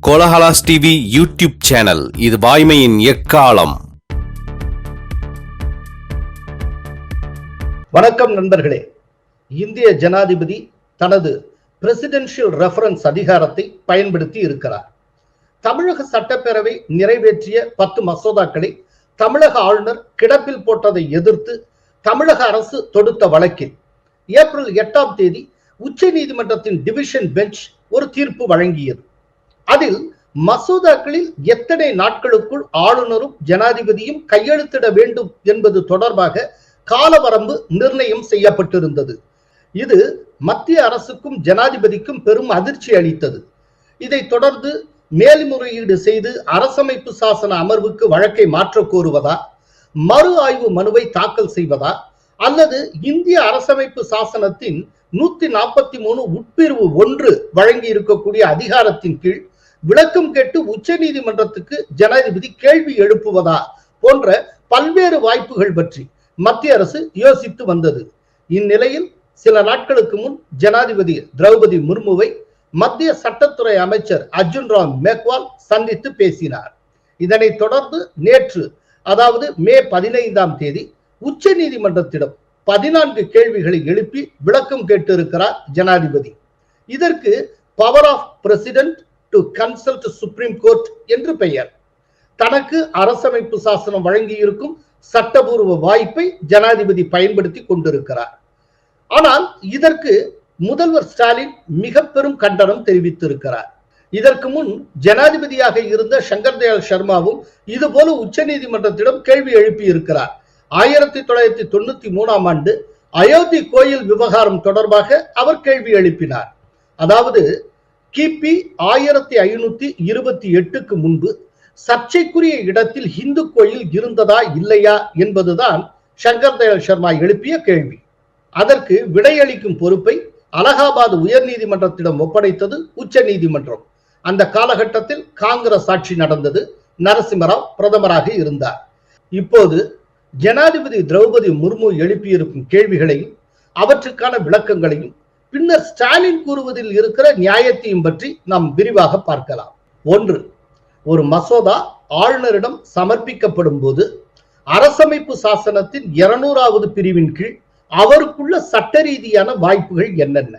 Kolahalas TV YouTube channel. இது வாய்மையின் எக்காலம். வணக்கம் நண்பர்களே. இந்திய ஜனாதிபதி தனது பிரசிடென்ஷியல் ரெஃபரன்ஸ் அதிகாரத்தை பயன்படுத்தி இருக்கிறார். தமிழக சட்டப்பேரவை நிறைவேற்றிய 10 மசோதாக்களை தமிழக ஆளுநர் கிடப்பில் போட்டதை எதிர்த்து தமிழக அரசு தொடுத்த வழக்கில் ஏப்ரல் 8ஆம் தேதி உச்ச நீதிமன்றத்தின் டிவிஷன் பெஞ்ச் ஒரு தீர்ப்பு வழங்கியது. அதில் மசோதாக்களில் எத்தனை நாட்களுக்குள் ஆளுநரும் ஜனாதிபதியும் கையெழுத்திட வேண்டும் என்பது தொடர்பாக காலவரம்பு நிர்ணயம் செய்யப்பட்டிருந்தது. இது மத்திய அரசுக்கும் ஜனாதிபதிக்கும் பெரும் அதிர்ச்சி அளித்தது. இதை தொடர்ந்து மேல்முறையீடு செய்து அரசமைப்பு சாசன அமர்வுக்கு வழக்கை மாற்ற கோருவதா, மறு ஆய்வு மனுவை தாக்கல் செய்வதா, அல்லது இந்திய அரசமைப்பு சாசனத்தின் 143 உட்பிரிவு 1 வழங்கி இருக்கக்கூடிய அதிகாரத்தின் கீழ் விளக்கம் கேட்டு உச்ச நீதிமன்றத்துக்கு ஜனாதிபதி கேள்வி எழுப்புவதா போன்ற பல்வேறு வாய்ப்புகள் பற்றி மத்திய அரசு யோசித்து வந்தது. இந்நிலையில் சில நாட்களுக்கு முன் ஜனாதிபதி திரௌபதி முர்முவை மத்திய சட்டத்துறை அமைச்சர் அர்ஜுன் ராம் மேக்வால் சந்தித்து பேசினார். இதனைத் தொடர்ந்து நேற்று, அதாவது மே 15ஆம் தேதி உச்ச நீதிமன்றத்திடம் 14 கேள்விகளை எழுப்பி விளக்கம் கேட்டிருக்கிறார் ஜனாதிபதி. இதற்கு power of president to consult Supreme Court என்று பெயர். தனக்கு அரசமைப்பு சாசனம் வழங்கியிருக்கும் சட்டபூர்வ வாய்ப்பை ஜனாதிபதி பயன்படுத்தி கொண்டிருக்கிறார். ஆனால் இதற்கு முதல்வர் ஸ்டாலின் மிக பெரும் கண்டனம் தெரிவித்திருக்கிறார். இதற்கு முன் ஜனாதிபதியாக இருந்த சங்கர் தயாள் சர்மாவும் இதுபோல உச்ச நீதிமன்றத்திடம் கேள்வி எழுப்பி இருக்கிறார். 1993ஆம் ஆண்டு அயோத்தி கோயில் விவகாரம் தொடர்பாக அவர் கேள்வி எழுப்பினார். அதாவது கிபி 1528க்கு முன்பு சர்ச்சைக்குரிய இடத்தில் இந்து கோயில் இருந்ததா இல்லையா என்பதுதான் சங்கர் தயாள் சர்மா எழுப்பிய கேள்வி. அதற்கு விடையளிக்கும் பொறுப்பை அலகாபாத் உயர் நீதிமன்றத்திடம் ஒப்படைத்தது உச்ச நீதிமன்றம். அந்த காலகட்டத்தில் காங்கிரஸ் ஆட்சி நடந்தது. நரசிம்மராவ் பிரதமராக இருந்தார். இப்போது ஜனாதிபதி திரௌபதி முர்மு எழுப்பியிருக்கும் கேள்விகளையும் அவற்றுக்கான விளக்கங்களையும் பின்னர் ஸ்டாலின் கூறுவதில் இருக்கிற நியாயத்தையும் பற்றி நாம் விரிவாக பார்க்கலாம். 1. ஒரு மசோதா ஆளுநரிடம் சமர்ப்பிக்கப்படும் போது அரசமைப்பு சாசனத்தின் 200வது பிரிவின் கீழ் அவருக்குள்ள சட்ட ரீதியான வாய்ப்புகள் என்னென்ன?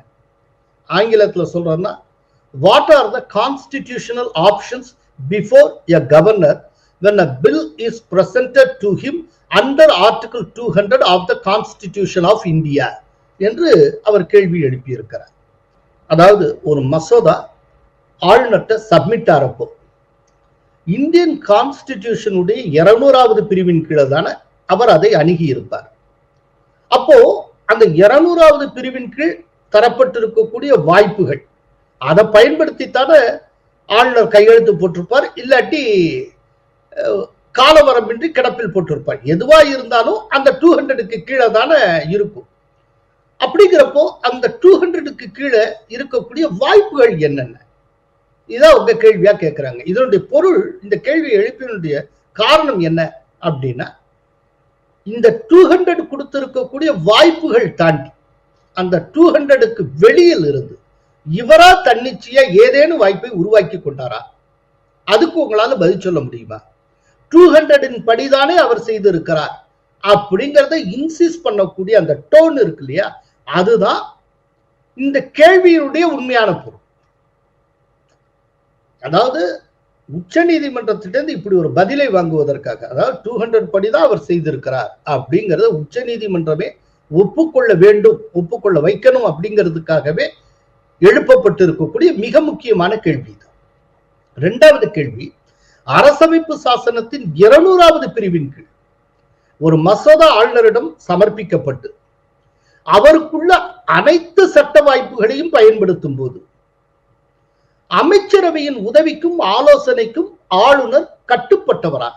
ஆங்கிலத்தில் சொல்றேன்னா, what are the constitutional options before a governor when a bill is presented to him under Article 200 of the Constitution of India என்று அவர் கேள்வி எழுப்பியிருக்கிறார். அதாவது ஒரு மசோதா ஆளுநர்கிட்ட சப்மிட் ஆறப்போ இந்தியன் கான்ஸ்டிடியூஷனுடைய 200வது பிரிவின் கீழே தானே அவர் அதை அணுகி இருப்பார். அப்போ அந்த 200வது பிரிவின் கீழ் தரப்பட்டிருக்கக்கூடிய வாய்ப்புகள் அதை பயன்படுத்தித்தானே ஆளுநர் கையெழுத்து போட்டிருப்பார், இல்லாட்டி காலவரம்பின்றி கிடப்பில் போட்டிருப்பார். எதுவா இருந்தாலும் அந்த 200க்கு கீழே தானே இருக்கும். அப்படிங்கிறப்போ அந்த 200க்கு கீழே இருக்கக்கூடிய வாய்ப்புகள் என்னென்ன? இதான் உங்க கேள்வியா கேட்கிறாங்க. இதனுடைய பொருள், இந்த கேள்வி எழுப்பினுடைய காரணம் என்ன அப்படின்னா, இந்த 200 கொடுத்திருக்கக்கூடிய வாய்ப்புகள் தாண்டி அந்த 200க்கு வெளியில் இருந்து இவரா தன்னிச்சையா ஏதேனும் வாய்ப்பை உருவாக்கி கொண்டாரா? அதுக்கு உங்களால பதில் சொல்ல முடியுமா? 200 படிதானே அவர் செய்திருக்கிறார் அப்படிங்கறத இன்சிஸ்ட் பண்ணக்கூடிய அந்த டோன் இருக்கு இல்லையா, அதுதான் இந்த கேள்வியினுடைய உண்மையான பொருள். அதாவது உச்ச நீதிமன்றத்திலிருந்து இப்படி ஒரு பதிலை வாங்குவதற்காக, அதாவது 200 படிதான் அவர் செய்திருக்கிறார் அப்படிங்கறத உச்ச நீதிமன்றமே ஒப்புக்கொள்ள வேண்டும், ஒப்புக்கொள்ள வைக்கணும் அப்படிங்கிறதுக்காகவே எழுப்பப்பட்டிருக்கக்கூடிய மிக முக்கியமான கேள்வி இது. 2வது கேள்வி, அரசமைப்பு சாசனத்தின் 200வது பிரிவின் கீழ் ஒரு மசோதா ஆளுநரிடம் சமர்ப்பிக்கப்பட்டு அவருக்குள்ள அனைத்து சட்ட வாய்ப்புகளையும் பயன்படுத்தும் போது அமைச்சரவையின் உதவிக்கும் ஆலோசனைக்கும் ஆளுநர் கட்டுப்பட்டவரா?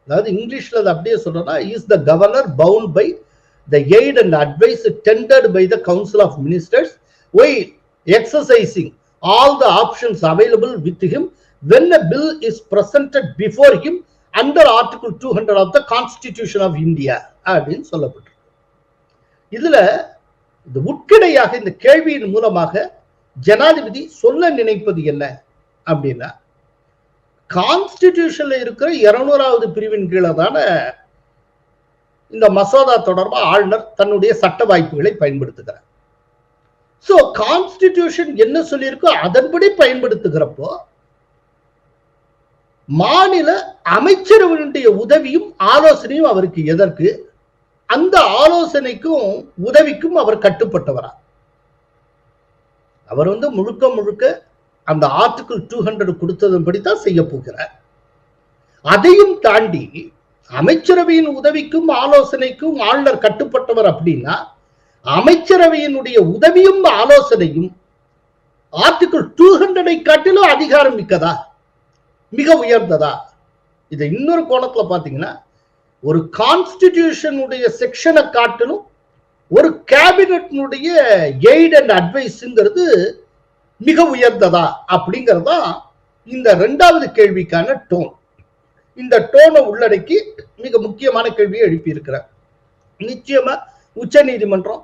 அதாவது இங்கிலீஷ்ல அப்படியே சொல்றா, is the governor bound by the aid and advice tendered by the council of ministers while exercising all the options available with him when a bill is presented before him under Article 200 of the Constitution of India அப்படின்னு சொல்லப்பட்டிருக்கு. இதுல இந்த உட்கிடையாக இந்த கேள்வியின் மூலமாக ஜனாதிபதி சொல்ல நினைப்பது என்ன அப்படின்னா கான்ஸ்டிடியூஷன்ல இருக்கிற 200வது பிரிவின் கீழே தானே இந்த மசோதா தொடர்பாக ஆளுநர் தன்னுடைய சட்ட வாய்ப்புகளை பயன்படுத்துகிறார். சோ கான்ஸ்டிடியூஷன் என்ன சொல்லியிருக்கோ அதன்படி பயன்படுத்துகிறப்போ மாநில அமைச்சரவனுடைய உதவியும் ஆலோசனையும் அவருக்கு எதற்கு? அந்த ஆலோசனைக்கும் உதவிக்கும் அவர் கட்டுப்பட்டவரா? அவர் முழுக்க முழுக்க அந்த ஆர்டிகிள் 200 கொடுத்ததன்படி தான் செய்ய போகிறார். அதையும் தாண்டி அமைச்சரவையின் உதவிக்கும் ஆலோசனைக்கும் ஆளுநர் கட்டுப்பட்டவர் அப்படின்னா அமைச்சரவையினுடைய உதவியும் ஆலோசனையும் ஆர்டிகிள் 200 காட்டிலும் அதிகாரம் மிக்கதா, மிக உயர்ந்ததா? இதை இன்னொரு கோணத்துல பாத்தீங்கன்னா ஒரு கான்ஸ்டிடியூஷனுடைய செக்ஷனை காட்டிலும் ஒரு கேபினெட்னுடைய எய்ட் அண்ட் அட்வைஸ்ங்கிறது மிக உயர்ந்ததா அப்படிங்கறதா இந்த 2வது கேள்விக்கான டோன். இந்த டோனை உள்ளடக்கி மிக முக்கியமான கேள்வியை எழுப்பி இருக்கிறார். நிச்சயமா உச்ச நீதிமன்றம்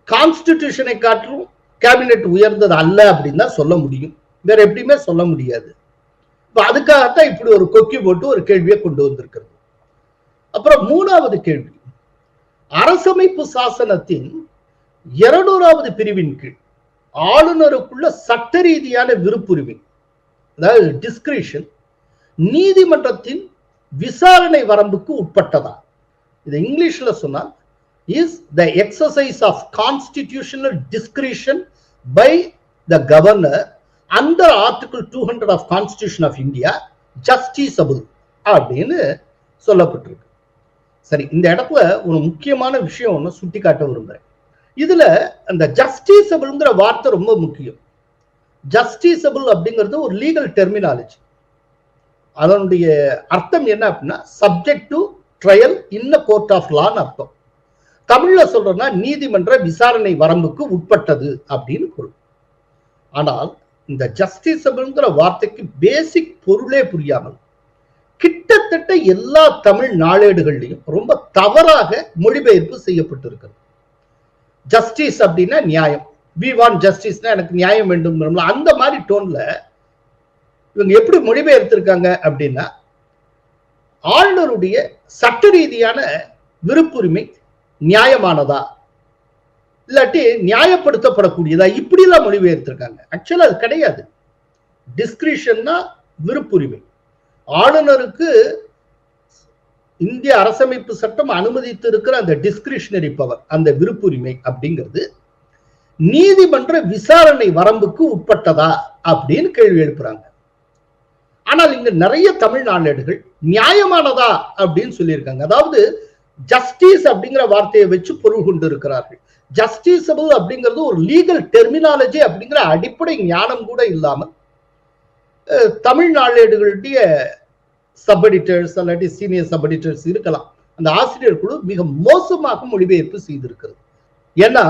கான்ஸ்டிடியூஷனை காட்டிலும் கேபினெட் உயர்ந்தது அல்ல அப்படின்னு தான் சொல்ல முடியும், வேற எப்படியுமே சொல்ல முடியாது. அதுக்காகத்தான் இப்படி ஒரு கொக்கி போட்டு ஒரு கேள்வியை கொண்டு வந்திருக்கிறது. அப்புறம் 3வது கேள்வி, அரசமைப்பு சாசனத்தின் 200வது பிரிவின் கீழ் ஆளுநருக்குள்ள சட்ட ரீதியான விருப்புரிமை, அதாவது டிஸ்கிரிஷன், நீதிமன்றத்தின் விசாரணை வரம்புக்கு உட்பட்டதா? இது இங்கிலீஷ்ல சொன்னால் is the exercise of constitutional discretion by the governor under article 200 of Constitution of India justiciable அப்படின்னு சொல்லப்பட்டிருக்கு. சரி, இந்த இடத்துல ஒரு முக்கியமான விஷயம் ஒன்று சுட்டி காட்ட விரும்புறேன். இதுல அந்த ஜஸ்டிசபிள்ங்கிற வார்த்தை ரொம்ப முக்கியம். ஜஸ்டிசபிள் அப்படிங்கிறது ஒரு லீகல் டெர்மினாலஜி. அதனுடைய அர்த்தம் என்ன அப்படின்னா subject to trial in court of லான்னு அர்த்தம். தமிழ்ல சொல்றோம்னா நீதிமன்ற விசாரணை வரம்புக்கு உட்பட்டது அப்படின்னு பொருள். ஆனால் இந்த ஜஸ்டிசபிள்ங்கிற வார்த்தைக்கு பேசிக் பொருளே புரியாமல் கிட்டத்தட்ட எல்லா தமிழ் நாளேடுகள்லையும் ரொம்ப தவறாக மொழிபெயர்ப்பு செய்யப்பட்டிருக்கிறது. ஜஸ்டிஸ் அப்படின்னா நியாயம், வி வாண்ட் ஜஸ்டிஸ்னா எனக்கு நியாயம் வேண்டும், அந்த மாதிரி டோன்ல இவங்க எப்படி மொழிபெயர்த்திருக்காங்க அப்படின்னா ஆளுநருடைய சட்ட ரீதியான விருப்புரிமை நியாயமானதா இல்லாட்டி நியாயப்படுத்தப்படக்கூடியதா, இப்படி எல்லாம் மொழிபெயர்த்திருக்காங்க. ஆக்சுவலா அது கிடையாது. டிஸ்கிரிஷன்னா விருப்புரிமை. ஆளுநருக்கு இந்திய அரசமைப்பு சட்டம் அனுமதித்து இருக்கிற அந்த டிஸ்கிரிஷனரி பவர், அந்த விருப்புரிமை அப்படிங்கிறது நீதிமன்ற விசாரணை வரம்புக்கு உட்பட்டதா அப்படின்னு கேள்வி எழுப்புறாங்க. ஆனால் இங்க நிறைய தமிழ் நாளேடுகள் நியாயமானதா அப்படின்னு சொல்லியிருக்காங்க. அதாவது ஜஸ்டிஸ் அப்படிங்கிற வார்த்தையை வச்சு பொருள் கொண்டு இருக்கிறார்கள். ஜஸ்டிசபிள் அப்படிங்கிறது ஒரு லீகல் டெர்மினாலஜி அப்படிங்கிற அடிப்படை ஞானம் கூட இல்லாமல் தமிழ் நாளேடுகளுடைய சப் எடிட்டர்ஸ் அல்லாட்டி சீனியர் சப் எடிட்டர்ஸ் இருக்கலாம், அந்த ஆசிரியர் குழு மிக மோசமாக மொழிபெயர்ப்பு செய்திருக்கிறது. ஏன்னா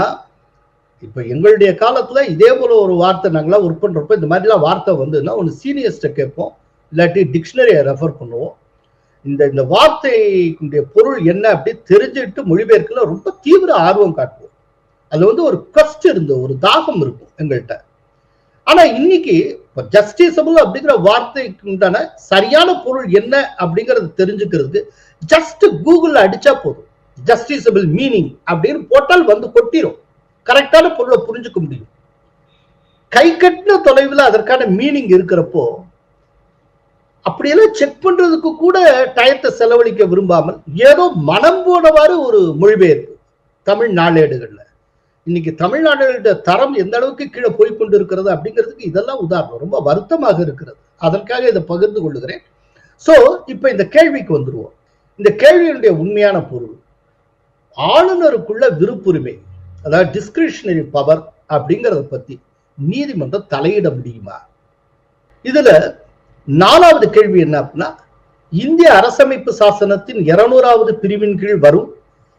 இப்ப எங்களுடைய காலத்துல இதே போல ஒரு வார்த்தை நாங்களாம் ஒர்க் பண்றப்ப இந்த மாதிரிலாம் வார்த்தை வந்துன்னா ஒன்று சீனியர்ஸ்ட கேட்போம், இல்லாட்டி டிக்ஷனரியை ரெஃபர் பண்ணுவோம். இந்த வார்த்தைக்குடைய பொருள் என்ன அப்படி தெரிஞ்சுட்டு மொழிபெயர்க்கல ரொம்ப தீவிர ஆர்வம் காட்டுவோம். அதுல ஒரு quest இருந்த ஒரு தாகம் இருக்கும் எங்கள்கிட்ட. ஆனா இன்னைக்கு ஜஸ்டிசபிள் அப்படிங்கிற வார்த்தைக்கு உண்டான சரியான பொருள் என்ன அப்படிங்கறது தெரிஞ்சுக்கிறதுக்கு ஜஸ்ட் கூகுள்ல அடிச்சா போதும், ஜஸ்டிசபிள் மீனிங் அப்படின்னு போட்டால் கொட்டிரும், கரெக்டான பொருளை புரிஞ்சுக்க முடியும். கை கட்டின தொலைவில் அதற்கான மீனிங் இருக்கிறப்போ அப்படியெல்லாம் செக் பண்றதுக்கு கூட டயத்தை செலவழிக்க விரும்பாமல் ஏதோ மனம் போனவாறு ஒரு மொழிபெயர்ப்பு தமிழ் நாளேடுகள்ல. இன்னைக்கு தமிழ்நாடுகளோட தரம் எந்த அளவுக்கு கீழே போய்கொண்டு இருக்கிறது அப்படிங்கிறதுக்கு இதெல்லாம் உதாரணம். ரொம்ப வருத்தமாக இருக்கிறது, அதற்காக இதை பகிர்ந்து கொள்ளுகிறேன். சோ இப்ப இந்த கேள்விக்கு வந்துருவோம். இந்த கேள்வியினுடைய உண்மையான பொருள், ஆளுநருக்குள்ள விருப்புரிமை, அதாவது டிஸ்கிரிஷனரி பவர் அப்படிங்கறத பத்தி நீதிமன்றம் தலையிட முடியுமா? இதுல 4வது கேள்வி என்ன அப்படின்னா, இந்திய அரசமைப்பு சாசனத்தின் 200வது பிரிவின் கீழ் வரும்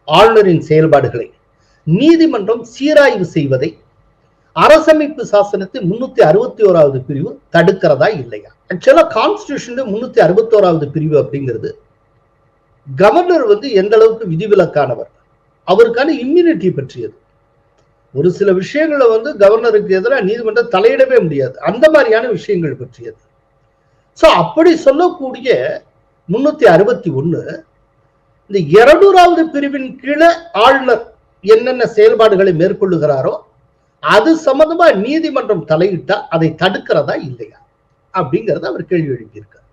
ஆளுநரின் செயல்பாடுகளை நீதிமன்றம் சீராய்வு செய்வதை அரசமைப்பு சாசனத்தின் 361வது பிரிவு தடுக்கிறதா இல்லையா? ஆக்சுவலா கான்ஸ்டிடியூஷன் 361வது பிரிவு அப்படிங்கிறது கவர்னர் எந்த அளவுக்கு விதிவிலக்கானவர், அவருக்கான இம்யூனிட்டி பற்றியது. ஒரு சில விஷயங்களை கவர்னருக்கு எதிராக நீதிமன்றம் தலையிடவே முடியாது, அந்த மாதிரியான விஷயங்கள் பற்றியது. சோ அப்படி சொல்லக்கூடிய 361 இந்த 200வது பிரிவின் கீழே ஆளுநர் என்னென்ன செயல்பாடுகளை மேற்கொள்ளுகிறாரோ அது சம்பந்தமா நீதிமன்றம் தலையிட்டா அதை தடுக்கிறதா இல்லையா அப்படிங்கறத அவர் கேள்வி எழுப்பியிருக்கார்.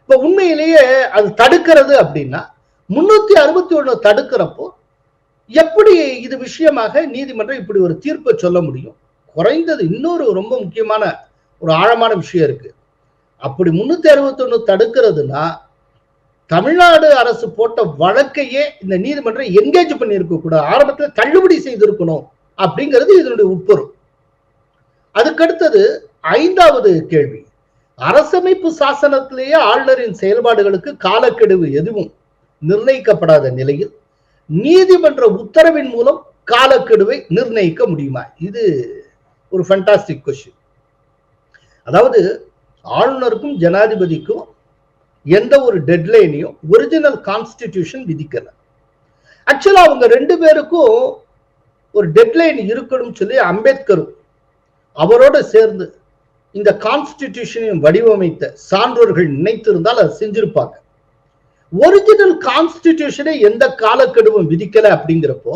இப்ப உண்மையிலேயே அது தடுக்கிறது அப்படின்னா 361 தடுக்கிறப்போ எப்படி இது விஷயமாக நீதிமன்றம் இப்படி ஒரு தீர்ப்பை சொல்ல முடியும்? குறைந்தது இன்னொரு ரொம்ப முக்கியமான ஒரு ஆழமான விஷயம் இருக்கு. அப்படி 361 தடுக்கிறதுனா தமிழ்நாடு அரசு போட்ட வழக்கையே இந்த நீதிமன்றம் என்கேஜ் பண்ணி இருக்க கூடாது, ஆரம்பத்தில் தள்ளுபடி செய்திருக்கணும் அப்படிங்கிறது இதனுடைய உட்பொருள். அதுக்கடுத்தது 5வது கேள்வி, அரசமைப்பு சாசனத்திலேயே ஆளுநரின் செயல்பாடுகளுக்கு காலக்கெடு எதுவும் நிர்ணயிக்கப்படாத நிலையில் நீதிமன்ற உத்தரவின் மூலம் காலக்கெடுவை நிர்ணயிக்க முடியுமா? இது ஒரு ஃபண்டாஸ்டிக் கொஸ்டின். அதாவது ஆளுநருக்கும் ஜனாதிபதிக்கும் எந்த ஒரு டெட்லைனையும் ஒரிஜினல் கான்ஸ்டிடியூஷன் விதிக்கல. ஆக்சுவலா அவங்க 2 பேருக்கும் ஒரு டெட்லைன் இருக்கணும் சொல்லி அம்பேத்கரும் அவரோட சேர்ந்து இந்த கான்ஸ்டிடியூஷனையும் வடிவமைத்த சான்றோர்கள் நினைத்திருந்தால் அதை செஞ்சிருப்பாங்க. ஒரிஜினல் கான்ஸ்டிடியூஷனை எந்த காலக்கெடுவும் விதிக்கல அப்படிங்கிறப்போ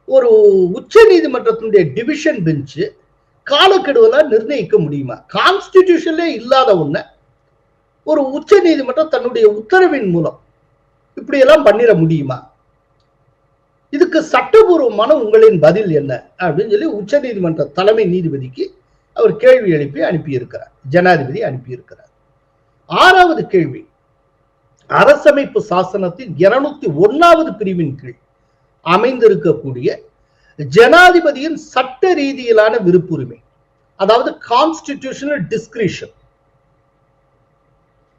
ஒரு உச்ச நீதிமன்றத்தினுடைய டிவிஷன் பெஞ்சு காலக்கெடுவெல்லாம் நிர்ணயிக்க முடியுமா? கான்ஸ்டிடியூஷன்ல இல்லாத ஒண்ண ஒரு உச்ச நீதிமன்றம் தன்னுடைய உத்தரவின் மூலம் இப்படி எல்லாம் பண்ணிட முடியுமா? இதுக்கு சட்டபூர்வமான உங்களின் பதில் என்ன அப்படின்னு சொல்லி உச்ச நீதிமன்ற தலைமை நீதிபதிக்கு அவர் கேள்வி எழுப்பி அனுப்பியிருக்கிறார், ஜனாதிபதி அனுப்பியிருக்கிறார். 6வது கேள்வி, அரசமைப்பு சாசனத்தின் 201வது பிரிவின் கீழ் அமைந்திருக்கக்கூடிய ஜனாதிபதியின் சட்ட ரீதியிலான விருப்புரிமை, அதாவது கான்ஸ்டிடியூஷனல் டிஸ்கிரிஷன்,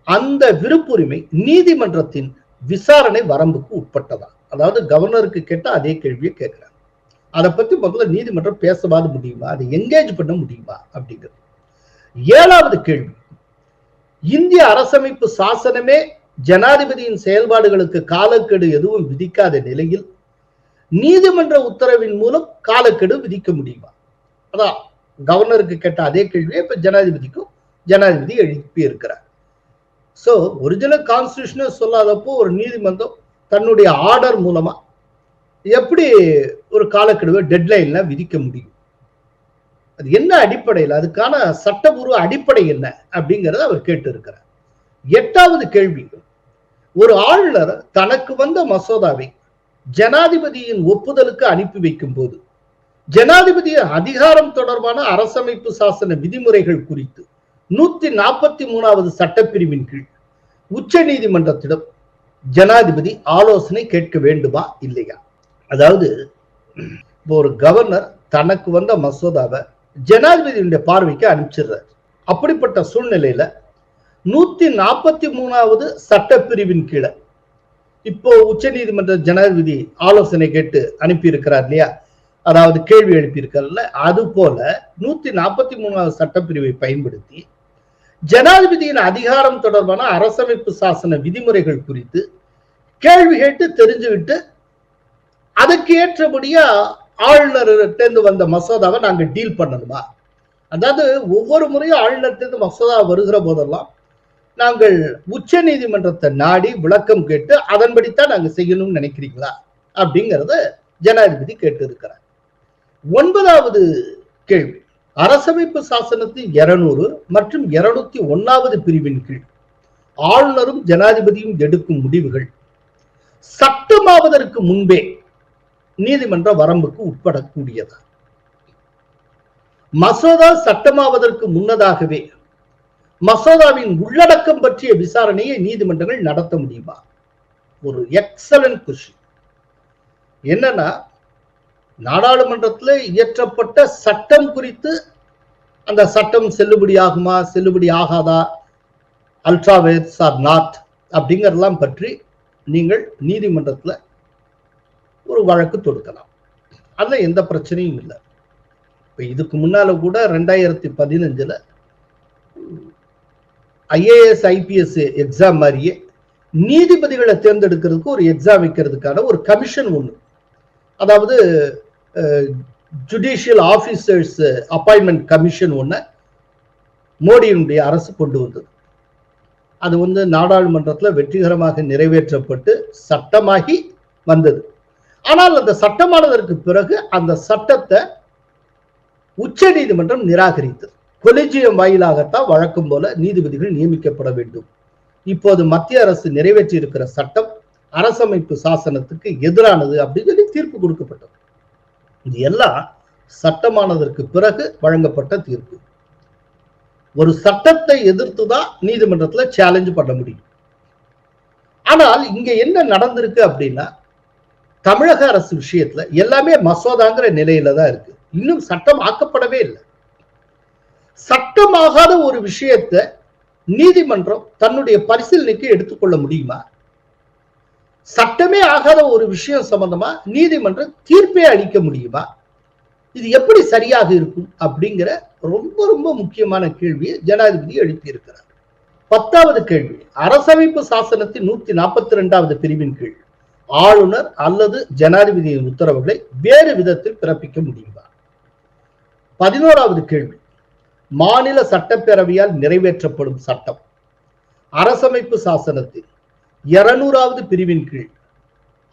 அந்த விருப்புரிமை நீதிமன்றத்தின் விசாரணை வரம்புக்கு உட்பட்டதா? அதாவது கவர்னருக்கு கேட்ட அதே கேள்வியை கேட்கிறார். அதை பத்தி முதல்ல நீதிமன்றம் பேசவாது முடியுமா, அதை என்கேஜ் பண்ண முடியுமா அப்படிங்கிறது. 7வது கேள்வி, இந்திய அரசமைப்பு சாசனமே ஜனாதிபதியின் செயல்பாடுகளுக்கு காலக்கெடு எதுவும் விதிக்காத நிலையில் நீதிமன்ற உத்தரவின் மூலம் காலக்கெடு விதிக்க முடியுமா? அதான் கவர்னருக்கு கேட்ட அதே கேள்வியை இப்ப ஜனாதிபதி எழுப்பி இருக்கிறார். சோ ஒரிஜினல் கான்ஸ்டிடியூஷன் சொல்லாதப்போ ஒரு நீதிமன்றம் தன்னுடைய ஆர்டர் மூலமா எப்படி ஒரு காலக்கெடுவை டெட்லைன்ல விதிக்க முடியும்? அது என்ன அடிப்படையில், அதுக்கான சட்டபூர்வ அடிப்படை என்ன அப்படிங்கறத அவர் கேட்டு இருக்கிறார். 8வது கேள்வி, ஒரு ஆளுநர் தனக்கு வந்த மசோதாவை ஜனாதிபதியின் ஒப்புதலுக்கு அனுப்பி வைக்கும் போது ஜனாதிபதியின் அதிகாரம் தொடர்பான அரசமைப்பு சாசன விதிமுறைகள் குறித்து 143வது சட்டப்பிரிவின் கீழ் உச்ச நீதிமன்றத்திடம் ஜனாதிபதி ஆலோசனை கேட்க வேண்டுமா இல்லையா? அதாவது ஒரு கவர்னர் தனக்கு வந்த மசோதாவை ஜனாதிபதியுடைய பார்வைக்கு அனுப்பிச்சிடுறார். அப்படிப்பட்ட சூழ்நிலையில 143வது சட்டப்பிரிவின் கீழே இப்போ உச்ச நீதிமன்ற ஜனாதிபதி ஆலோசனை கேட்டு அனுப்பி இருக்கிறார் இல்லையா, அதாவது கேள்வி எழுப்பியிருக்காருல்ல, அது போல 143வது சட்டப்பிரிவை பயன்படுத்தி ஜனாதிபதியின் அதிகாரம் தொடர்பான அரசமைப்பு சாசன விதிமுறைகள் குறித்து கேள்வி கேட்டு தெரிஞ்சுக்கிட்டு அதுக்கு ஏற்றபடியா ஆளுநர்கிட்ட வந்த மசோதாவை நாங்க டீல் பண்ணணுமா? அதாவது ஒவ்வொரு முறையும் ஆளுநர்கிட்ட மசோதா வருகிற போதெல்லாம் நாங்கள் உச்ச நீதிமன்றத்தை நாடி விளக்கம் கேட்டு அதன்படித்தான் நாங்க செய்யணும்னு நினைக்கிறீங்களா அப்படிங்கறத ஜனாதிபதி கேட்டு இருக்கிறார். 9வது கேள்வி, அரசமைப்பு சாசனத்தின் 200 மற்றும் 201வது பிரிவின் கீழ் ஆளுநரும் ஜனாதிபதியும் எடுக்கும் முடிவுகள் சட்டமாவதற்கு முன்பே நீதிமன்ற வரம்புக்கு உட்படக்கூடியதா? மசோதா சட்டமாவதற்கு முன்னதாகவே மசோதாவின் உள்ளடக்கம் பற்றிய விசாரணையை நீதிமன்றங்கள் நடத்த முடியுமா? ஒரு எக்ஸலன்ட் கொஸ்டின். என்னன்னா, நாடாளுமன்றத்தில் இயற்றப்பட்ட சட்டம் குறித்து அந்த சட்டம் செல்லுபடி ஆகுமா செல்லுபடி ஆகாதா, அல்ட்ராவேர்ஸ் ஆர் நாட் அப்படிங்கறதெல்லாம் பற்றி நீங்கள் நீதிமன்றத்தில் ஒரு வழக்கு தொடுக்கலாம். அதுல எந்த பிரச்சனையும் இல்லை. இப்ப இதுக்கு முன்னால கூட 2015 IAS IPS எக்ஸாம் மாதிரியே நீதிபதிகளை தேர்ந்தெடுக்கிறதுக்கு ஒரு எக்ஸாம் வைக்கிறதுக்கான ஒரு கமிஷன் ஒண்ணு, அதாவது ஜுடிஷியல் ஆபீசர்ஸ் அப்பாயின்மெண்ட் கமிஷன் ஒண்ணு மோடியினுடைய அரசு கொண்டு வந்தது. அது நாடாளுமன்றத்தில் வெற்றிகரமாக நிறைவேற்றப்பட்டு சட்டமாகி வந்தது. ஆனால் அந்த சட்டமானதற்கு பிறகு அந்த சட்டத்தை உச்ச நீதிமன்றம் நிராகரித்தது. கொலிஜியம் வாயிலாகத்தான் வழக்கம் போல நீதிபதிகள் நியமிக்கப்பட வேண்டும். இப்போது மத்திய அரசு நிறைவேற்றி இருக்கிற சட்டம் அரசமைப்பு சாசனத்துக்கு எதிரானது அப்படின்னு சொல்லி தீர்ப்பு கொடுக்கப்பட்டது. இது எல்லாம் சட்டமானதற்கு பிறகு வழங்கப்பட்ட தீர்ப்பு. ஒரு சட்டத்தை எதிர்த்துதான் நீதிமன்றத்துல சேலஞ்ச் பண்ண முடியும். ஆனால் இங்க என்ன நடந்திருக்கு அப்படின்னா, தமிழக அரசு விஷயத்துல எல்லாமே மசோதாங்கிற நிலையில தான் இருக்கு. இன்னும் சட்டம் ஆக்கப்படவே இல்லை. சட்டமாகாத ஒரு விஷயத்தை நீதிமன்றம் தன்னுடைய பரிசீலனைக்கு எடுத்துக்கொள்ள முடியுமா? சட்டமே ஆகாத ஒரு விஷயம் சம்பந்தமா நீதிமன்றம் தீர்ப்பே அளிக்க முடியுமா? இது எப்படி சரியாக இருக்கும் அப்படிங்கிற ரொம்ப ரொம்ப முக்கியமான கேள்வியை ஜனாதிபதி எழுப்பியிருக்கிறார். 10வது கேள்வி, அரசமைப்பு சாசனத்தின் 142வது பிரிவின் கீழ் ஆளுநர் அல்லது ஜனாதிபதியின் உத்தரவுகளை வேறு விதத்தில் பிறப்பிக்க முடியுமா? 11வது கேள்வி, மாநில சட்டப்பேரவையால் நிறைவேற்றப்படும் சட்டம் அரசமைப்பு சாசனத்தில் 200வது பிரிவின் கீழ்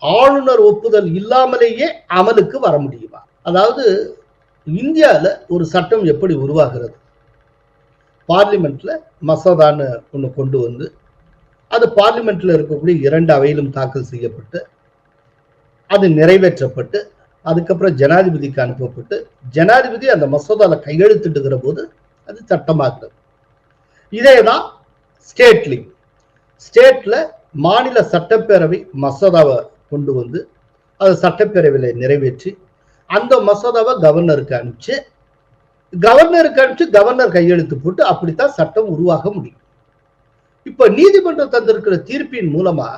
ஆளுநர் ஒப்புதல் இல்லாமலேயே அமலுக்கு வர முடியுமா? அதாவது இந்தியாவில் ஒரு சட்டம் எப்படி உருவாகிறது? பார்லிமெண்ட்ல மசோதான்னு ஒன்று கொண்டு வந்து அது பார்லிமெண்ட்ல இருக்கக்கூடிய 2 அவையிலும் தாக்கல் செய்யப்பட்டு அது நிறைவேற்றப்பட்டு அதுக்கப்புறம் ஜனாதிபதிக்கு அனுப்பப்பட்டு ஜனாதிபதி அந்த மசோதால கையெழுத்திட்டுகிற போது அது சட்டமாகிறது. இதேதான் ஸ்டேட்லையும். ஸ்டேட்ல மாநில சட்டப்பேரவை மசோதாவை கொண்டு வந்து அது சட்டப்பேரவையில நிறைவேற்றி அந்த மசோதாவை கவர்னருக்கு அனுப்பிச்சு கவர்னர் கையெழுத்து போட்டு அப்படித்தான் சட்டம் உருவாக முடியும். இப்ப நீதிமன்றம் தந்திருக்கிற தீர்ப்பின் மூலமா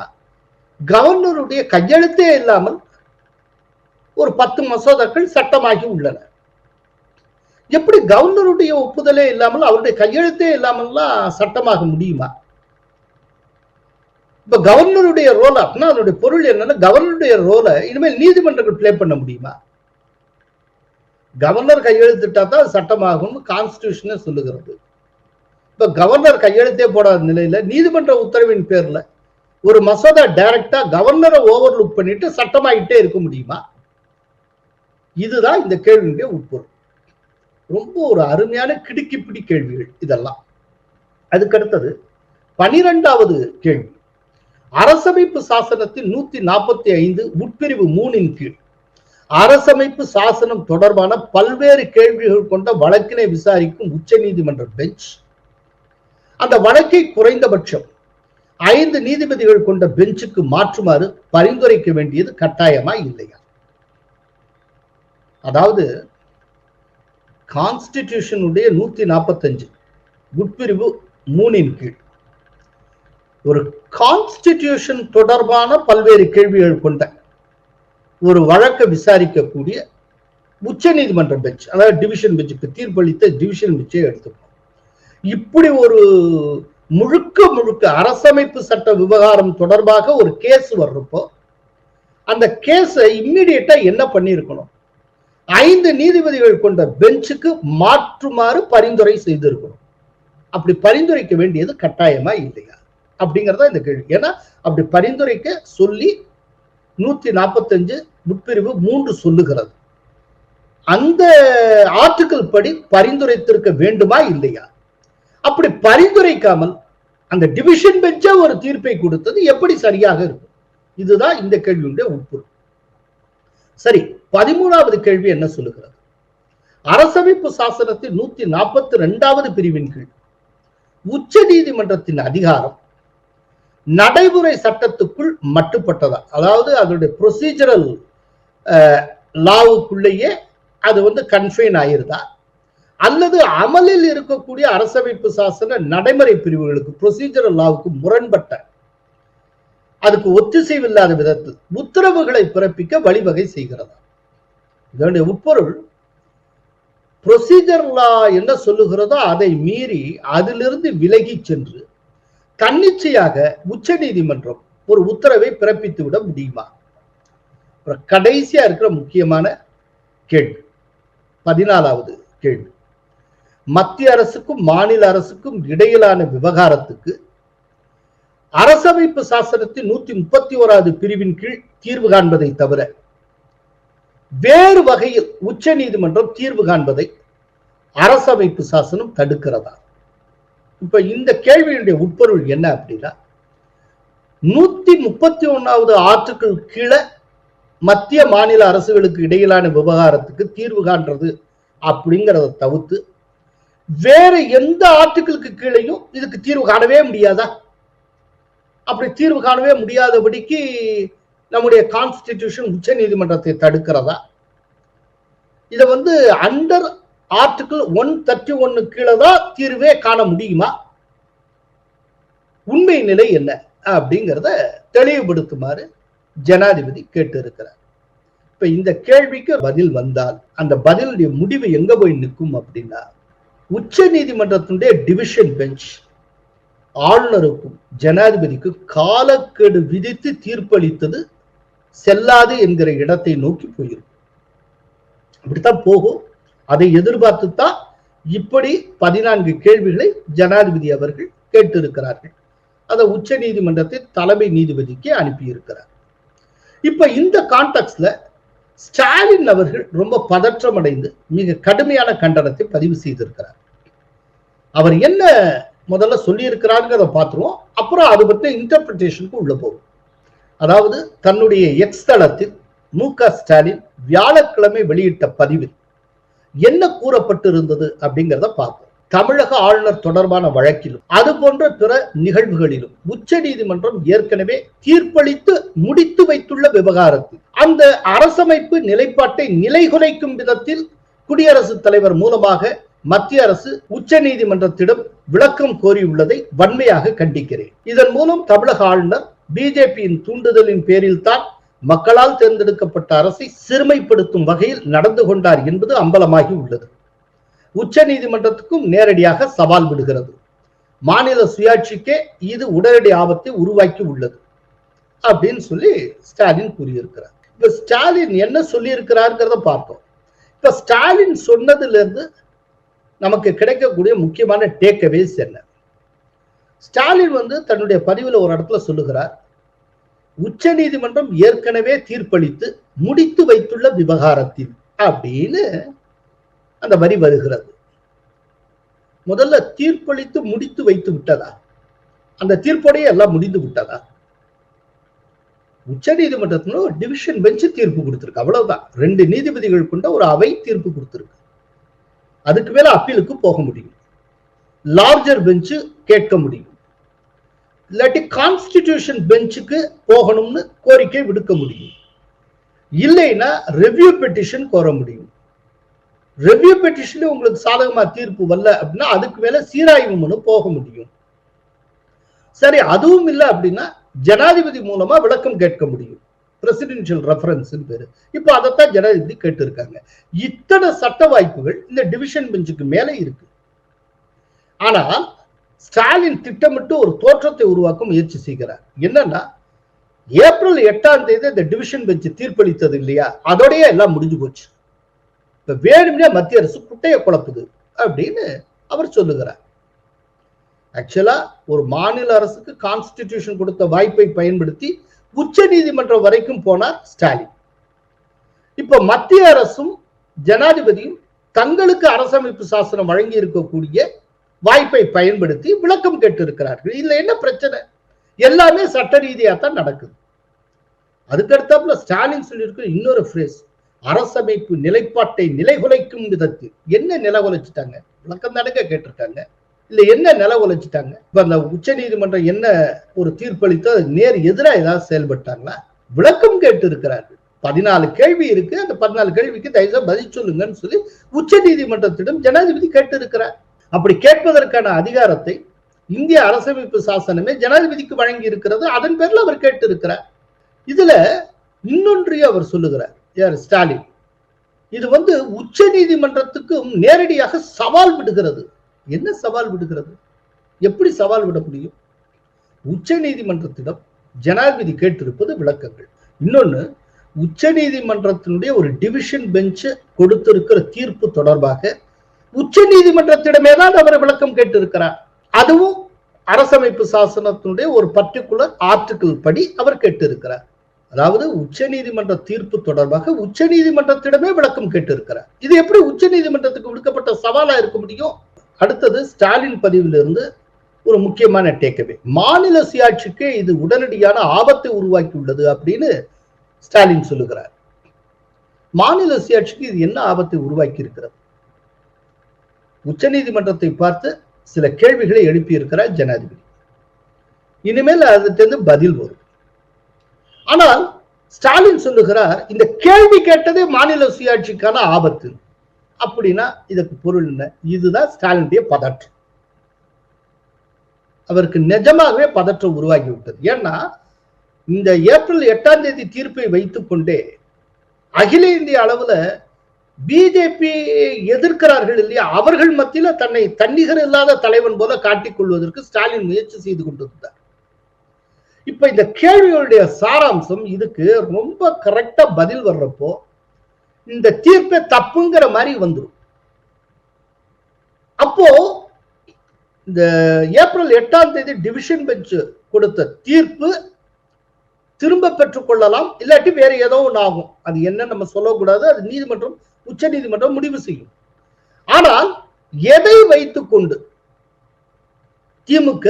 கவர்னருடைய கையெழுத்தே இல்லாமல் ஒரு 10 மசோதாக்கள் சட்டமாகி உள்ளன. எப்படி கவர்னருடைய ஒப்புதலே இல்லாமல் அவருடைய கையெழுத்தே இல்லாமல்லாம் சட்டமாக முடியுமா? இப்ப கவர்னருடைய ரோல் அப்படின்னா அதனுடைய பொருள் என்னன்னா, கவர்னருடைய ரோலை இனிமேல் நீதிமன்றங்கள் பிளே பண்ண முடியுமா? கவர்னர் கையெழுத்திட்டா தான் சட்டமாகும்னு கான்ஸ்டிடியூஷனே சொல்லுகிறது. இப்ப கவர்னர் கையெழுத்தே போடாத நிலையில நீதிமன்ற உத்தரவின் பேர்ல ஒரு மசோதா டைரக்டா கவர்னரை ஓவர்லுக் பண்ணிட்டு சட்டமாகிட்டே இருக்க முடியுமா? இதுதான் இந்த கேள்வியுடைய உட்பொருள். ரொம்ப ஒரு அருமையான கிடுக்கிப்பிடி கேள்விகள் இதெல்லாம். அதுக்கடுத்தது 12வது கேள்வி, அரசமைப்பு சாசனத்தின் 145 உட்பிரிவு 3 கீழ் அரசமைப்பு சாசனம் தொடர்பான பல்வேறு கேள்விகள் கொண்ட வழக்கினை விசாரிக்கும் உச்ச நீதிமன்ற பெஞ்ச் அந்த வழக்கை குறைந்தபட்சம் 5 நீதிபதிகள் கொண்ட பெஞ்சுக்கு மாற்றுமாறு பரிந்துரைக்க வேண்டியது கட்டாயமா இல்லையா? அதாவது கான்ஸ்டிடியூஷனுடைய 145 உட்பிரிவு 3 கீழ் ஒரு கான்ஸ்டிடியூஷன் தொடர்பான பல்வேறு கேள்விகள் கொண்ட ஒரு வழக்கை விசாரிக்கக்கூடிய உச்ச நீதிமன்ற பெஞ்ச், அதாவது டிவிஷன் பெஞ்சுக்கு தீர்ப்பளித்த டிவிஷன் பெஞ்சை எடுத்துக்கணும். இப்படி ஒரு முழுக்க அரசமைப்பு சட்ட விவகாரம் தொடர்பாக ஒரு கேஸ் வர்றப்போ அந்த கேஸை இம்மிடியேட்டா என்ன பண்ணிருக்கணும்? 5 நீதிபதிகள் கொண்ட பெஞ்சுக்கு மாற்றுமாறு பரிந்துரை செய்திருக்கணும். அப்படி பரிந்துரைக்க வேண்டியது கட்டாயமா இல்லையா அப்படிங்கறத இந்த கேள்வி. ஏன்னா அப்படி பரிந்துரைக்க சொல்லி 145 உட்பிரிவு 3 சொல்லுகிறது. அந்த ஆர்டிகிள் படி பரிந்துரைத்திருக்க வேண்டுமா இல்லையா? அப்படி பரிந்துரைக்காமல் அந்த டிவிஷன் பெஞ்சா ஒரு தீர்ப்பை கொடுத்தது எப்படி சரியாக இருக்கும்? இதுதான் இந்த கேள்வியுடைய உட்பொருள். சரி, 13வது கேள்வி என்ன சொல்லுகிறது? அரசமைப்பு சாசனத்தின் 142வது பிரிவின் கீழ் உச்ச நீதிமன்றத்தின் அதிகாரம் நடைமுறை சட்டத்துக்குள் மட்டுப்பட்டதா? அதாவது அதனுடைய ப்ரொசீஜரல் லாவுக்குள்ளேயே அது கன்ஃபைன் ஆயிருதா, அல்லது அமலில் இருக்கக்கூடிய அரசமைப்பு சாசன நடைமுறை பிரிவுகளுக்கு ப்ரொசீஜரல் லாவுக்கு முரண்பட்ட அதுக்கு ஒத்திசைவில்லாத விதத்தில் உத்தரவுகளை பிறப்பிக்க வழிவகை செய்கிறதா? இதனுடைய உட்பொருள் ப்ரொசீஜர் லா என்ன சொல்லுகிறதோ அதை மீறி அதிலிருந்து விலகி சென்று தன்னிச்சையாக உச்ச நீதிமன்றம் ஒரு உத்தரவை பிறப்பித்து விட முடியுமா? கடைசியா இருக்கிற முக்கியமான கேள்வி, 14வது கேள்வி. மத்திய அரசுக்கும் மாநில அரசுக்கும் இடையிலான விவகாரத்துக்கு அரசமைப்பு சாசனத்தின் 131வது பிரிவின் கீழ் தீர்வு காண்பதை தவிர வேறு வகையில் உச்ச நீதிமன்றம் தீர்வு காண்பதை அரசமைப்பு சாசனம் தடுக்கிறதா? இப்ப இந்த கேள்வியுடைய உட்பொருள் என்ன அப்படின்னா, 131வது ஆர்டிகிள் கீழே மத்திய மாநில அரசுகளுக்கு இடையிலான விவகாரத்துக்கு தீர்வு காண்றது அப்படிங்கிறத தவிர்த்து வேற எந்த ஆர்டிகிளுக்கு கீழையும் இதுக்கு தீர்வு காணவே முடியாதா? அப்படி தீர்வு காணவே முடியாதபடிக்கு நம்முடைய கான்ஸ்டிடியூஷன் உச்ச நீதிமன்றத்தை தடுக்கிறதா? இதை அண்டர் ஆர்டிகிள் 131 கீழே தான் தீர்வே காண முடியுமா? உண்மை நிலை என்ன அப்படிங்கிறத தெளிவுபடுத்துமாறு ஜனாதிபதி கேட்டு இருக்கிறார். இப்ப இந்த கேள்விக்கு பதில் வந்தால் அந்த பதிலுடைய முடிவு எங்க போய் நிற்கும் அப்படின்னா, உச்ச நீதிமன்றத்தினுடைய டிவிஷன் பெஞ்ச் ஆளுநருக்கும் ஜனாதிபதிக்கும் காலக்கெடு விதித்து தீர்ப்பளித்தது செல்லாது என்கிற இடத்தை நோக்கி போயிருக்கும். அப்படித்தான் போகும். அதை எதிர்பார்த்துத்தான் இப்படி 14 கேள்விகளை ஜனாதிபதி அவர்கள் கேட்டிருக்கிறார்கள். அதை உச்ச நீதிமன்றத்தின் தலைமை நீதிபதிக்கு அனுப்பியிருக்கிறார். இப்ப இந்த கான்டெக்ட்ல ஸ்டாலின் அவர்கள் ரொம்ப பதற்றம் அடைந்து மிக கடுமையான கண்டனத்தை பதிவு செய்திருக்கிறார். அவர் என்ன முதல்ல சொல்லி இருக்கிறாருங்கிறத பார்த்துருவோம், அப்புறம் அது பற்றி இன்டர்பிரிட்டேஷனுக்கு உள்ள போகும். அதாவது தன்னுடைய எக்ஸ் தளத்தில் மு.க. ஸ்டாலின் வியாழக்கிழமை வெளியிட்ட பதிவில் என்ன கூறப்பட்டிருந்தது அப்படிங்கிறத பார்ப்போம். தமிழக ஆளுநர் தொடர்பான வழக்கிலும் அது போன்ற பிற நிகழ்வுகளிலும் உச்ச நீதிமன்றம் ஏற்கனவே தீர்ப்பளித்து முடித்து வைத்துள்ள விவகாரத்தில் அந்த அரசமைப்பு நிலைப்பாட்டை நிலைகுலைக்கும் விதத்தில் குடியரசுத் தலைவர் மூலமாக மத்திய அரசு உச்ச நீதிமன்றத்திடம் விளக்கம் கோரியுள்ளதை வன்மையாக கண்டிக்கிறேன். இதன் மூலம் தமிழக ஆளுநர் பிஜேபியின் தூண்டுதலின் பேரில் தான் மக்களால் தேர்ந்தெடுக்கப்பட்ட அரசை சிறுமைப்படுத்தும் வகையில் நடந்து கொண்டார் என்பது அம்பலமாகி உள்ளது. உச்ச நீதிமன்றத்துக்கும் நேரடியாக சவால் விடுகிறது. மாநில சுயாட்சிக்கே இது உடனடி ஆபத்தை உருவாக்கி உள்ளது அப்படின்னு சொல்லி ஸ்டாலின் கூறியிருக்கிறார். இப்ப ஸ்டாலின் என்ன சொல்லி இருக்கிறார்ங்கிறத பார்த்தோம். இப்ப ஸ்டாலின் சொன்னதுல இருந்து நமக்கு கிடைக்கக்கூடிய முக்கியமான டேக்அவேஸ் என்ன? ஸ்டாலின் தன்னுடைய பதிவில் ஒரு இடத்துல சொல்லுகிறார், உச்ச நீதிமன்றம் ஏற்கனவே தீர்ப்பளித்து முடித்து வைத்துள்ள விவகாரத்தில் அப்படின்னு அந்த வரி வருகிறது. முதல்ல தீர்ப்பளித்து முடித்து வைத்து விட்டதா? அந்த தீர்ப்போடையே எல்லாம் முடிந்து விட்டதா? உச்ச நீதிமன்றத்துல டிவிஷன் பெஞ்ச் தீர்ப்பு கொடுத்திருக்கு, அவ்வளவுதான். 2 நீதிபதிகள் கொண்ட ஒரு அவை தீர்ப்பு கொடுத்திருக்கு. அதுக்கு மேல அப்பீலுக்கு போக முடியும், லார்ஜர் பெஞ்சு கேட்க முடியும், இல்லாட்டி கான்ஸ்டிடியூஷன் பெஞ்சுக்கு போகணும்னு கோரிக்கை விடுக்க முடியும், இல்லைன்னா ரெவ்யூ பெட்டிஷன் கோர முடியும். ரெவ்யூ பெட்டிஷன் உங்களுக்கு சாதகமா தீர்ப்பு வரல அப்படின்னா அதுக்கு மேல சீராய்வு மனு போக முடியும். சரி, அதுவும் இல்லை அப்படின்னா ஜனாதிபதி மூலமா விளக்கம் கேட்க முடியும், பிரசிடென்ஷியல் ரெஃபரன்ஸ் பேரு. இப்ப அதைத்தான் ஜனாதிபதி கேட்டு இருக்காங்க. இத்தனை சட்ட வாய்ப்புகள் இந்த டிவிஷன் பெஞ்சுக்கு மேல இருக்கு. ஆனால் ஸ்டாலின் திட்டமிட்டு ஒரு தோற்றத்தை உருவாக்க முயற்சி செய்கிறார். என்னன்னா, ஏப்ரல் 8ஆம் தேதி இந்த டிவிஷன் பெஞ்ச் தீர்ப்பளித்தது இல்லையா, அதோடய எல்லாம் முடிஞ்சு போச்சு. இப்ப வேணும்னே மத்திய அரசு குட்டைய குழப்புது அப்படின்னு அவர் சொல்லுகிறார். ஆக்சுவலா ஒரு மாநில அரசுக்கு கான்ஸ்டிடியூஷன் கொடுத்த வாய்ப்பை பயன்படுத்தி உச்ச நீதிமன்றம் வரைக்கும் போனார் ஸ்டாலின். இப்ப மத்திய அரசும் ஜனாதிபதியும் தங்களுக்கு அரசமைப்பு சாசனம் வழங்கி இருக்கக்கூடிய வாய்ப்பை பயன்படுத்தி விளக்கம் கேட்டு இருக்கிறார்கள். இதுல என்ன பிரச்சனை? எல்லாமே சட்ட ரீதியா தான் நடக்குது. அதுக்கடுத்தாப்புல ஸ்டாலின் சொல்லியிருக்கிற இன்னொரு பிரேஸ், அரசமைப்பு நிலைப்பாட்டை நிலைகுலைக்கும் விதத்தில். என்ன நிலை உழைச்சிட்டாங்க? விளக்கம் தானங்க கேட்டிருக்காங்க. இல்ல என்ன நிலை உழைச்சிட்டாங்க? இப்ப அந்த உச்ச நீதிமன்றம் என்ன ஒரு தீர்ப்பளித்து நேர் எதிராக ஏதாவது செயல்பட்டாங்களா? விளக்கம் கேட்டு இருக்கிறார்கள். 14 கேள்வி இருக்கு. அந்த 14 கேள்விக்கு தயவுசெய்து பதில் சொல்லுங்கன்னு சொல்லி உச்ச நீதிமன்றத்திடம் ஜனாதிபதி கேட்டு இருக்கிறார். அப்படி கேட்பதற்கான அதிகாரத்தை இந்திய அரசமைப்பு சாசனமே ஜனாதிபதிக்கு வழங்கி இருக்கிறது. அதன் பேர்ல அவர் கேட்டு இருக்கிறார். இதுல இன்னொன்றையும் அவர் சொல்லுகிறார், யார்? ஸ்டாலின். இது உச்ச நீதிமன்றத்துக்கும் நேரடியாக சவால் விடுகிறது. என்ன சவால் விடுகிறது? எப்படி சவால் விட முடியும்? உச்ச நீதிமன்றத்திடம் ஜனாதிபதி கேட்டிருப்பது விளக்கங்கள். இன்னொன்னு, உச்சநீதிமன்றத்தினுடைய ஒரு டிவிஷன் பெஞ்ச் கொடுத்திருக்கிற தீர்ப்பு தொடர்பாக உச்ச நீதிமன்றத்திடமே தான் அவர் விளக்கம் கேட்டிருக்கிறார். அதுவும் அரசமைப்பு சாசனத்தினுடைய ஒரு பர்டிகுலர் ஆர்டிகிள் படி அவர் கேட்டிருக்கிறார். அதாவது உச்ச நீதிமன்ற தீர்ப்பு தொடர்பாக உச்ச நீதிமன்றத்திடமே விளக்கம் கேட்டிருக்கிறார். இது எப்படி உச்ச நீதிமன்றத்துக்கு விடுக்கப்பட்ட சவாலா இருக்க முடியும்? அடுத்தது ஸ்டாலின் பதிவிலிருந்து ஒரு முக்கியமான டேக்அவே, மாநில சுயாட்சிக்கு இது உடனடியான ஆபத்தை உருவாக்கி உள்ளது அப்படின்னு ஸ்டாலின் சொல்லுகிறார். மாநில சுயாட்சிக்கு இது என்ன ஆபத்தை உருவாக்கி இருக்கிறது? உச்ச நீதிமன்றத்தை பார்த்து சில கேள்விகளை எழுப்பி இருக்கிறார் ஜனாதிபதி. இனிமேல் அதுக்கு பதில் வரும். ஆனால் ஸ்டாலின் சொல்லுகிறார், இந்த கேள்வி கேட்டதே மாநில சுயாட்சிக்கான ஆபத்து. அப்படின்னா இதற்கு பொருள் என்ன? இதுதான் ஸ்டாலினுடைய பதற்றம். அவருக்கு நிஜமாகவே பதற்றம் உருவாகிவிட்டது. ஏன்னா இந்த ஏப்ரல் 8ஆம் தேதி தீர்ப்பை வைத்துக் கொண்டே அகில இந்திய அளவுல பிஜேபி எதிர்க்கிறார்கள் இல்லையா, அவர்கள் மத்தியில தன்னை தன்னிகர் இல்லாத தலைவன் போல காட்டிக் கொள்வதற்கு ஸ்டாலின் முயற்சி செய்து கொண்டிருந்தார். இப்ப இந்த கேள்விகளுடைய சாராம்சம் இதுக்கு ரொம்ப கரெக்டா பதில் வர்றப்போ இந்த தீர்ப்பை தப்புங்கிற மாதிரி வந்துடும். அப்போ இந்த ஏப்ரல் 8ஆம் தேதி டிவிஷன் பெஞ்ச் கொடுத்த தீர்ப்பு திரும்ப பெற்றுக் கொள்ளலாம், இல்லாட்டி வேற ஏதோ ஒன்று ஆகும். அது என்ன நம்ம சொல்லக்கூடாது, அது நீதிமன்றம் உச்ச நீதிமன்றம் முடிவு செய்யும். ஆனால் எதை வைத்துக் கொண்டு திமுக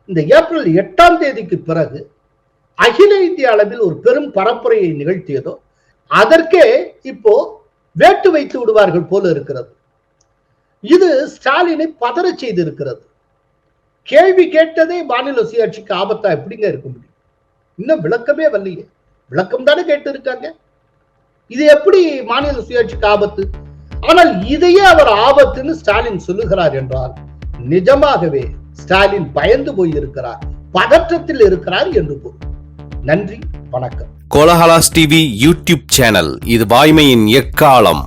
இந்த ஏப்ரல் 8ஆம் தேதிக்கு பிறகு அகில இந்திய அளவில் ஒரு பெரும் பரப்புரையை நிகழ்த்தியதோ அதற்கே இப்போ வேட்டு வைத்து விடுவார்கள் போல இருக்கிறது. இது ஸ்டாலினை பதற செய்திருக்கிறது. கேள்வி கேட்டதே மாநில சுயாட்சிக்கு ஆபத்தா எப்படிங்க இருக்க முடியும்? இன்னும் விளக்கமே வரலையே. விளக்கம் தானே கேட்டு இருக்காங்க. இது எப்படி மாநில சுயாட்சிக்கு ஆபத்து? ஆனால் இதையே அவர் ஆபத்துன்னு ஸ்டாலின் சொல்லுகிறார் என்றால் நிஜமாகவே ஸ்டாலின் பயந்து போய் இருக்கிறார், பதற்றத்தில் இருக்கிறார் என்று பொருள். நன்றி, வணக்கம். கோலஹலாஸ் டிவி யூடியூப் சேனல், இது வாய்மையின் எக்காலம்.